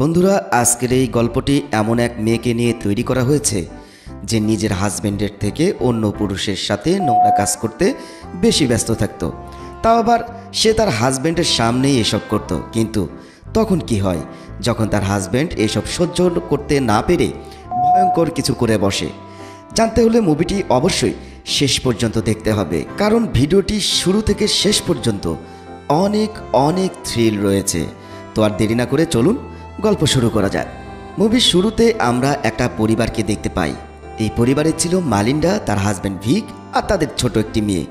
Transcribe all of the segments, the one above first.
বন্ধুরা, আজকের এই গল্পটি এমন এক মেয়েকে নিয়ে তৈরি করা হয়েছে যে নিজের হাজবেন্ডের থেকে অন্য পুরুষের সাথে নোংরা কাজ করতে বেশি ব্যস্ত থাকতো। তাও আবার সে তার হাজবেন্ডের সামনেই এসব করত। কিন্তু তখন কি হয়, যখন তার হাজবেন্ড এসব সহ্য করতে না পেরে ভয়ঙ্কর কিছু করে বসে। জানতে হলে মুভিটি অবশ্যই শেষ পর্যন্ত দেখতে হবে, কারণ ভিডিওটি শুরু থেকে শেষ পর্যন্ত অনেক অনেক থ্রিল রয়েছে। তো আর দেরি না করে চলুন গল্প শুরু করা যায়। মুভির শুরুতে আমরা একটা পরিবারকে দেখতে পাই। এই পরিবারে ছিল মালিন্ডা, তার হাজব্যান্ড ভিক আর তাদের ছোট একটি মেয়ে।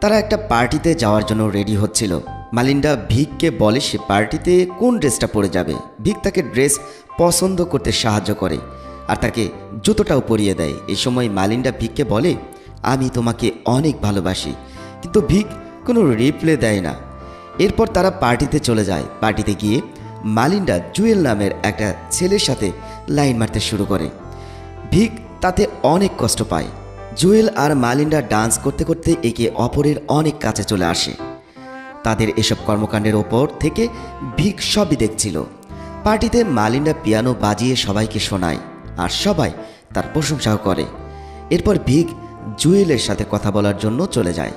তারা একটা পার্টিতে যাওয়ার জন্য রেডি হচ্ছিল। মালিন্ডা ভিককে বলে সে পার্টিতে কোন ড্রেসটা পরে যাবে। ভিক তাকে ড্রেস পছন্দ করতে সাহায্য করে আর তাকে জুতোটাও পরিয়ে দেয়। এই সময় মালিন্ডা ভিককে বলে, আমি তোমাকে অনেক ভালোবাসি, কিন্তু ভিক কোনো রিপ্লাই দেয় না। এরপর তারা পার্টিতে চলে যায়। পার্টিতে গিয়ে মালিন্ডা জুয়েল নামের একটা ছেলের সাথে লাইন মারতে শুরু করে। ভিক তাতে অনেক কষ্ট পায়। জুয়েল আর মালিন্ডা ডান্স করতে করতে একে অপরের অনেক কাছে চলে আসে। তাদের এসব কর্মকাণ্ডের ওপর থেকে ভিক সবই দেখছিল। পার্টিতে মালিন্ডা পিয়ানো বাজিয়ে সবাইকে শোনায় আর সবাই তার প্রশংসাও করে। এরপর ভিক জুয়েলের সাথে কথা বলার জন্য চলে যায়।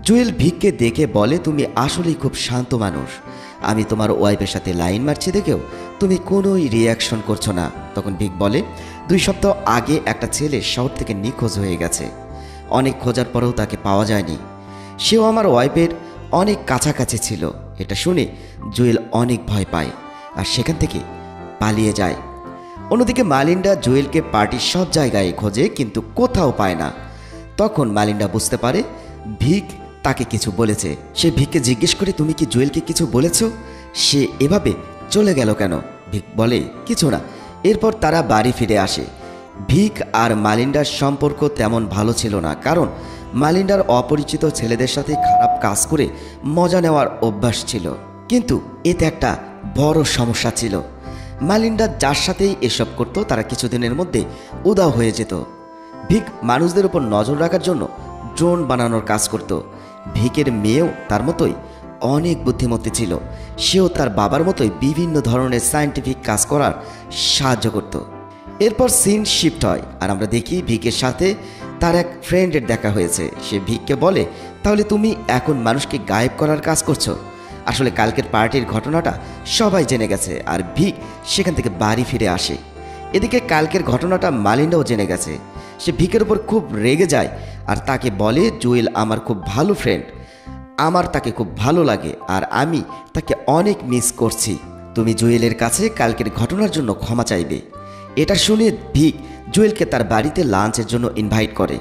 জুয়েল ভিককে দেখে বলে, তুমি আসলেই খুব শান্ত মানুষ। আমি তোমার ওয়াইফের সাথে লাইন মারছি দেখেও তুমি কোনোই রিয়াকশন করছো না। তখন ভিক বলে, 2 সপ্তাহ আগে একটা ছেলে শহর থেকে নিখোঁজ হয়ে গেছে। অনেক খোঁজার পরেও তাকে পাওয়া যায়নি। সেও আমার ওয়াইফের অনেক কাছাকাছি ছিল। এটা শুনে জুয়েল অনেক ভয় পায় আর সেখান থেকে পালিয়ে যায়। অন্যদিকে মালিন্ডা জুয়েলকে পার্টির সব জায়গায় খোঁজে, কিন্তু কোথাও পায় না। তখন মালিন্ডা বুঝতে পারে ভিক তাকে কিছু বলেছে। সে ভিককে জিজ্ঞেস করে, তুমি কি জুয়েলকে কিছু বলেছ? সে এভাবে চলে গেল কেন? ভিক বলে, কিছু না। এরপর তারা বাড়ি ফিরে আসে। ভিক আর মালিন্ডার সম্পর্ক তেমন ভালো ছিল না, কারণ মালিন্ডার অপরিচিত ছেলেদের সাথে খারাপ কাজ করে মজা নেওয়ার অভ্যাস ছিল। কিন্তু এতে একটা বড় সমস্যা ছিল। মালিন্ডা যার সাথেই এসব করত তারা কিছুদিনের মধ্যে উধাও হয়ে যেত। ভিক মানুষদের উপর নজর রাখার জন্য ড্রোন বানানোর কাজ করত। ভিকের মেয়েও তার মতোই অনেক বুদ্ধিমতী ছিল। সেও তার বাবার মতোই বিভিন্ন ধরনের সায়েন্টিফিক কাজ করার সাহায্য করত। এরপর সিন শিফট হয় আর আমরা দেখি ভিকের সাথে তার এক ফ্রেন্ডের দেখা হয়েছে। সে ভিককে বলে, তাহলে তুমি এখন মানুষকে গায়েব করার কাজ করছো। আসলে কালকের পার্টির ঘটনাটা সবাই জেনে গেছে আর ভিক সেখান থেকে বাড়ি ফিরে আসে। এদিকে কালকের ঘটনাটা মালিন্ডাও জেনে গেছে। সে ভিকের উপর খুব রেগে যায় আর তাকে বলে, জুয়েল আমার খুব ভালো ফ্রেন্ড, আমার তাকে খুব ভালো লাগে আর আমি তাকে অনেক মিস করছি। তুমি জুয়েলের কাছে কালকের ঘটনার জন্য ক্ষমা চাইবে। এটা শুনে ভিক জুয়েলকে তার বাড়িতে লাঞ্চের জন্য ইনভাইট করে।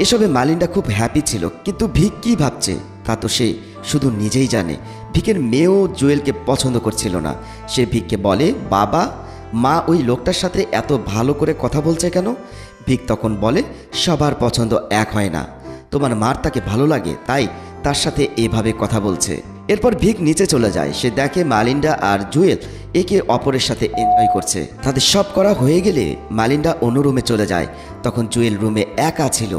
এসবে মালিন্ডা খুব হ্যাপি ছিল, কিন্তু ভিক কী ভাবছে তা তো সে শুধু নিজেই জানে। ভিকের মেয়েও জুয়েলকে পছন্দ করছিল না। সে ভিককে বলে, বাবা মা ওই লোকটার সাথে এত ভালো করে কথা বলছে কেন? ভিক তখন বলে, সবার পছন্দ এক হয় না। তোমার মার তাকে ভালো লাগে তাই তার সাথে এভাবে কথা বলছে। এরপর ভিক নিচে চলে যায়। সে দেখে মালিন্ডা আর জুয়েল একে অপরের সাথে এনজয় করছে। তাদের সব করা হয়ে গেলে মালিন্ডা অন্য রুমে চলে যায়। তখন জুয়েল রুমে একা ছিল।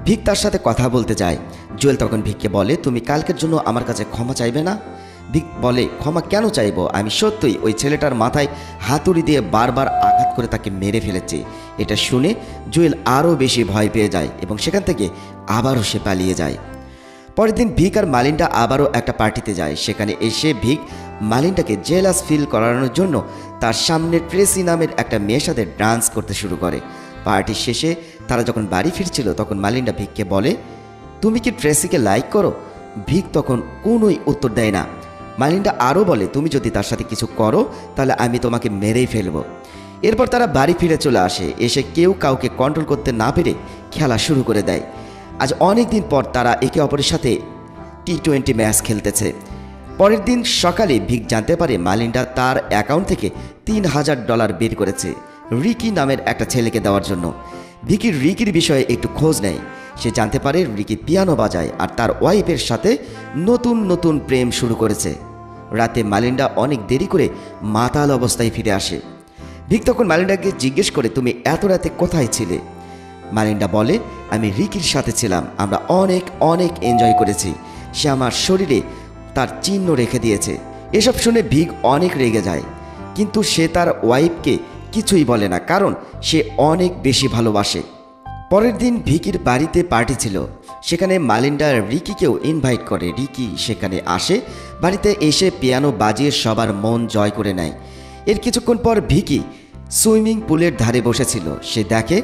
ভিক তার সাথে কথা বলতে যায়। জুয়েল তখন ভিককে বলে, তুমি কালকের জন্য আমার কাছে ক্ষমা চাইবে না? ভিক বলে, ক্ষমা কেন চাইবো? আমি সত্যিই ওই ছেলেটার মাথায় হাতুড়ি দিয়ে বারবার আঘাত করে তাকে মেরে ফেলেছি। এটা শুনে জুয়েল আরও বেশি ভয় পেয়ে যায় এবং সেখান থেকে আবারও সে পালিয়ে যায়। পরের দিন ভিক আর মালিন্ডা আবারও একটা পার্টিতে যায়। সেখানে এসে ভিক মালিন্ডাকে জেলাস ফিল করানোর জন্য তার সামনে ট্রেসি নামের একটা মেয়ের সাথে ডান্স করতে শুরু করে। পার্টির শেষে তারা যখন বাড়ি ফিরছিল তখন মালিন্ডা ভিককে বলে, তুমি কি ট্রেসিকে লাইক করো? ভিক তখন কোনোই উত্তর দেয় না। মালিন্ডা আরও বলে, তুমি যদি তার সাথে কিছু করো তাহলে আমি তোমাকে মেরেই ফেলবো। এরপর তারা বাড়ি ফিরে চলে আসে। এসে কেউ কাউকে কন্ট্রোল করতে না পেরে খেলা শুরু করে দেয়। আজ অনেক দিন পর তারা একে অপরের সাথে T20 ম্যাচ খেলতেছে। পরের দিন সকালে ভিক জানতে পারে মালিন্ডা তার অ্যাকাউন্ট থেকে $3000 বের করেছে রিকি নামের একটা ছেলেকে দেওয়ার জন্য। রিকির বিষয়ে একটু খোঁজ নেয়। সে জানতে পারে রিকি পিয়ানো বাজায় আর তার ওয়াইফের সাথে নতুন নতুন প্রেম শুরু করেছে। রাতে মালিন্ডা অনেক দেরি করে মাতাল অবস্থায় ফিরে আসে। ভিক তখন মালিন্ডাকে জিজ্ঞেস করে, তুমি এত রাতে কোথায় ছিলে? মালিন্ডা বলে, আমি রিকির সাথে ছিলাম, আমরা অনেক অনেক এনজয় করেছি। সে আমার শরীরে তার চিহ্ন রেখে দিয়েছে। এসব শুনে ভিক অনেক রেগে যায়। কিন্তু সে তার ওয়াইফকে কিছুই বলে না, কারণ সে অনেক বেশি ভালোবাসে। পরের দিন ভিকির বাড়িতে পার্টি ছিল। সেখানে মালিন্ডা রিকিকেও ইনভাইট করে। রিকি সেখানে আসে, বাড়িতে এসে পিয়ানো বাজিয়ে সবার মন জয় করে নেয়। এর কিছুক্ষণ পর ভিকি সুইমিং পুলের ধারে বসেছিল। সে দেখে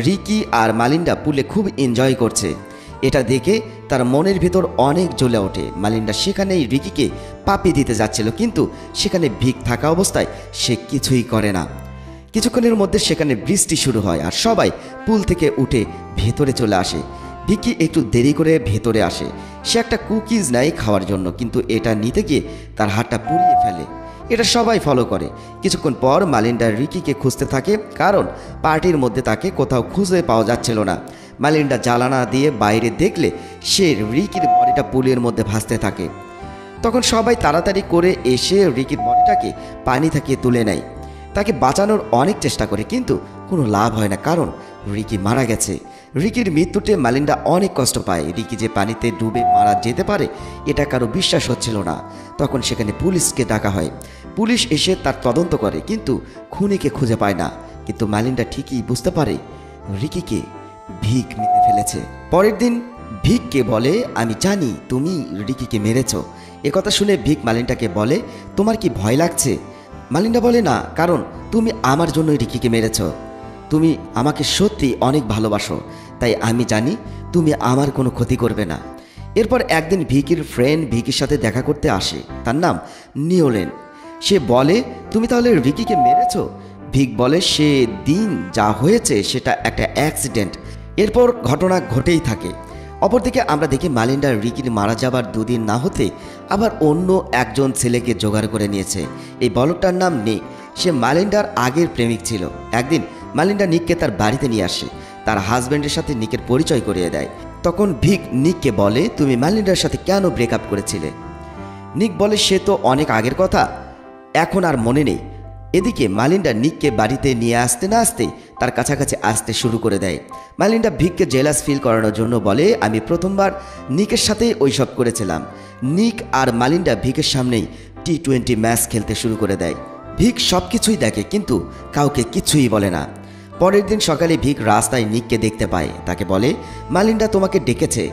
রিকি আর মালিন্ডা পুলে খুব এনজয় করছে। এটা দেখে তার মনের ভেতর অনেক জ্বলে ওঠে। মালিন্ডা সেখানেই রিকিকে পাপি দিতে যাচ্ছিল, কিন্তু সেখানে ভিক থাকা অবস্থায় সে কিছুই করে না। কিছুক্ষণের মধ্যে সেখানে বৃষ্টি শুরু হয় আর সবাই পুল থেকে উঠে ভেতরে চলে আসে। ভিকি একটু দেরি করে ভেতরে আসে। সে একটা কুকিজ নেয় খাওয়ার জন্য, কিন্তু এটা নিতে গিয়ে তার হাতটা পুড়িয়ে ফেলে। এটা সবাই ফলো করে। কিছুক্ষণ পর মালিন্ডা রিকিকে খুঁজতে থাকে, কারণ পার্টির মধ্যে তাকে কোথাও খুঁজে পাওয়া যাচ্ছিল না। মালিন্ডা জ্বালানা দিয়ে বাইরে দেখলে সে রিকির বডিটা পুলের মধ্যে ভাসতে থাকে। তখন সবাই তাড়াতাড়ি করে এসে রিকির বডিটাকে পানি থেকে তুলে নেয়। তাকে বাঁচানোর অনেক চেষ্টা করে, কিন্তু কোনো লাভ হয় না, কারণ রিকি মারা গেছে। রিকির মৃত্যুতে মালিন্ডা অনেক কষ্ট পায়। রিকি যে পানিতে ডুবে মারা যেতে পারে এটা কারো বিশ্বাস হচ্ছিল না। তখন সেখানে পুলিশকে ডাকা হয়। পুলিশ এসে তার তদন্ত করে, কিন্তু খুনিকে খুঁজে পায় না। কিন্তু মালিন্ডা ঠিকই বুঝতে পারে রিকিকে ভিক মেরে ফেলেছে। পরের দিন ভিককে বলে, আমি জানি তুমি রিকিকে মেরেছ। একথা শুনে ভিক মালিন্ডাকে বলে, তোমার কি ভয় লাগছে? মালিন্ডা বলে, না, কারণ তুমি আমার জন্যই রিকিকে মেরেছ। তুমি আমাকে সত্যি অনেক ভালোবাসো, তাই আমি জানি তুমি আমার কোনো ক্ষতি করবে না। এরপর একদিন ভিকির ফ্রেন্ড ভিকির সাথে দেখা করতে আসে। তার নাম নিওলেন। সে বলে, তুমি তাহলে রিকিকে মেরেছ? ভিক বলে, সে দিন যা হয়েছে সেটা একটা অ্যাক্সিডেন্ট। এরপর ঘটনা ঘটেই থাকে। অপরদিকে আমরা দেখি মালিন্ডা রিকির মারা যাবার দুদিন না হতে আবার অন্য একজন ছেলেকে জোগাড় করে নিয়েছে। এই বলকটার নাম নিক। সে মালিন্ডার আগের প্রেমিক ছিল। একদিন মালিন্ডা নিককে তার বাড়িতে নিয়ে আসে। তার হাজব্যান্ডের সাথে নিকের পরিচয় করিয়ে দেয়। তখন ভিক নিককে বলে, তুমি মালিন্ডার সাথে কেন ব্রেকআপ করেছিলে? নিক বলে, সে তো অনেক আগের কথা, এখন আর মনে নেই। এদিকে মালিন্ডা নিককে বাড়িতে নিয়ে আসতে না আসতেই তার কাছাকাছি আসতে শুরু করে দেয়। মালিন্ডা ভিককে জেলাস ফিল করানোর জন্য বলে, আমি প্রথমবার নিকের সাথে ওইসব করেছিলাম। নিক আর মালিন্ডা ভিকের সামনেই টি-20 ম্যাচ খেলতে শুরু করে দেয়। ভিক সব কিছুই দেখে, কিন্তু কাউকে কিছুই বলে না। পরের দিন সকালে ভিক রাস্তায় নিককে দেখতে পায়। তাকে বলে, মালিন্ডা তোমাকে ডেকেছে,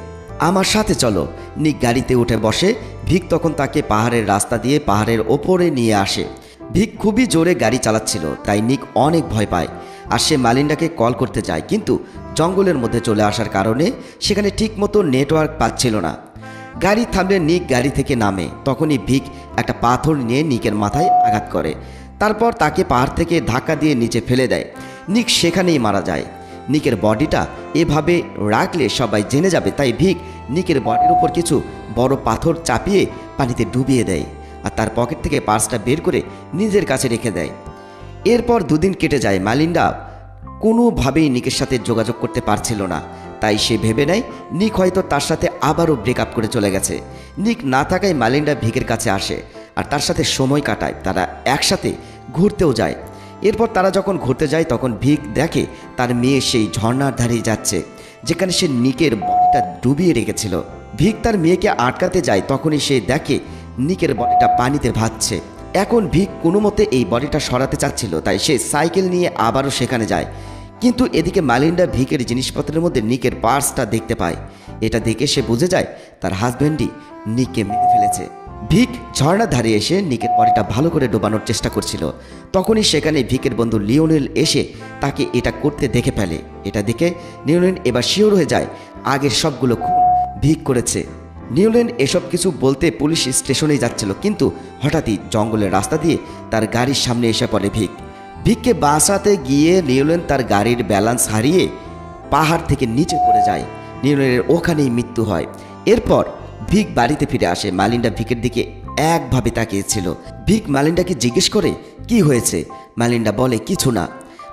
আমার সাথে চলো। নিক গাড়িতে উঠে বসে। ভিক তখন তাকে পাহাড়ের রাস্তা দিয়ে পাহাড়ের ওপরে নিয়ে আসে। ভিক খুবই জোরে গাড়ি চালাচ্ছিল, তাই নিক অনেক ভয় পায়। আর সে মালিন্ডাকে কল করতে যায়, কিন্তু জঙ্গলের মধ্যে চলে আসার কারণে সেখানে ঠিকমতো নেটওয়ার্ক পাচ্ছিল না। গাড়ি থামলে নিক গাড়ি থেকে নামে। তখনই ভিক একটা পাথর নিয়ে নিকের মাথায় আঘাত করে। তারপর তাকে পাহাড় থেকে ধাক্কা দিয়ে নিচে ফেলে দেয়। নিক সেখানেই মারা যায়। নিকের বডিটা এভাবে রাখলে সবাই জেনে যাবে, তাই ভিক নিকের বডির উপর কিছু বড় পাথর চাপিয়ে পানিতে ডুবিয়ে দেয় আর তার পকেট থেকে পার্সটা বের করে নিজের কাছে রেখে দেয়। এরপর দুদিন কেটে যায়। মালিন্ডা কোনোভাবেই নিকের সাথে যোগাযোগ করতে পারছিল না, তাই সে ভেবে নেয় নিক হয়তো তার সাথে আবারও ব্রেকআপ করে চলে গেছে। নিক না থাকায় মালিন্ডা ভিকের কাছে আসে আর তার সাথে সময় কাটায়। তারা একসাথে ঘুরতেও যায়। এরপর তারা যখন ঘুরতে যায় তখন ভিক দেখে তার মেয়ে সেই ঝর্ণার ধারেই যাচ্ছে, যেখানে সে নিকের বডিটা ডুবিয়ে রেখেছিল। ভিক তার মেয়েকে আটকাতে যায়, তখনই সে দেখে নিকের বডিটা পানিতে ভাসছে। এখন ভিক কোনো মতে এই বডিটা সরাতে চাচ্ছিল, তাই সে সাইকেল নিয়ে আবারও সেখানে যায়। কিন্তু এদিকে মালিন্ডা ভিকের জিনিসপত্রের মধ্যে নিকের পার্সটা দেখতে পায়। এটা দেখে সে বুঝে যায় তার হাজব্যান্ডই নিককে মেরে ফেলেছে। ভিক ঝর্ণার ধারে এসে নিকের বডিটা ভালো করে ডোবানোর চেষ্টা করছিল। তখনই সেখানে ভিকের বন্ধু লিওনেল এসে তাকে এটা করতে দেখে ফেলে। এটা দেখে লিওনেল এবার শিওর হয়ে যায় আগের সবগুলো খুন ভিক করেছে। নিওলেন এসব কিছু বলতে পুলিশ স্টেশনে যাচ্ছিল, কিন্তু হঠাৎই জঙ্গলের রাস্তা দিয়ে তার গাড়ির সামনে এসে পড়ে ভিক। ভিককে বাঁচাতে গিয়ে নিওলেন তার গাড়ির ব্যালেন্স হারিয়ে পাহাড় থেকে নিচে পড়ে যায়। নিওলেনের ওখানেই মৃত্যু হয়। এরপর ভিক বাড়িতে ফিরে আসে। মালিন্ডা ভিকের দিকে একভাবে তাকিয়েছিল। ভিক মালিন্ডাকে জিজ্ঞেস করে, কি হয়েছে? মালিন্ডা বলে, কিছু না।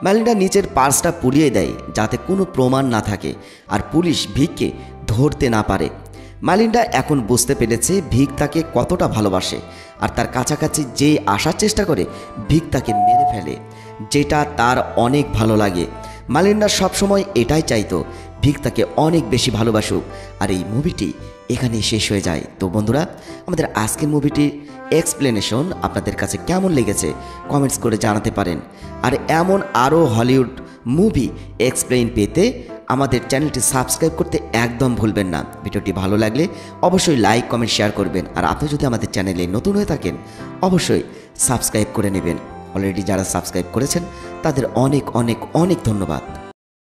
মালিন্ডা নিচের পার্সটা পুড়িয়ে দেয় যাতে কোনো প্রমাণ না থাকে আর পুলিশ ভিককে ধরতে না পারে। মালিন্ডা এখন বুঝতে পেরেছে ভিক তাকে কতটা ভালোবাসে আর তার কাছাকাছি যে আসার চেষ্টা করে ভিক তাকে মেরে ফেলে, যেটা তার অনেক ভালো লাগে। মালিন্ডা সবসময় এটাই চাইতো ভিক তাকে অনেক বেশি ভালোবাসুক। আর এই মুভিটি এখানেই শেষ হয়ে যায়। তো বন্ধুরা, আমাদের আজকের মুভিটি এক্সপ্লেনেশন আপনাদের কাছে কেমন লেগেছে কমেন্টস করে জানাতে পারেন। আর এমন আরও হলিউড মুভি এক্সপ্লেইন পেতে আমাদের চ্যানেলটি সাবস্ক্রাইব করতে একদম ভুলবেন না। ভিডিওটি ভালো লাগলে অবশ্যই লাইক কমেন্ট শেয়ার করবেন। আর আপনি যদি আমাদের চ্যানেলে নতুন হয়ে থাকেন অবশ্যই সাবস্ক্রাইব করে নেবেন। অলরেডি যারা সাবস্ক্রাইব করেছেন তাদের অনেক অনেক অনেক ধন্যবাদ।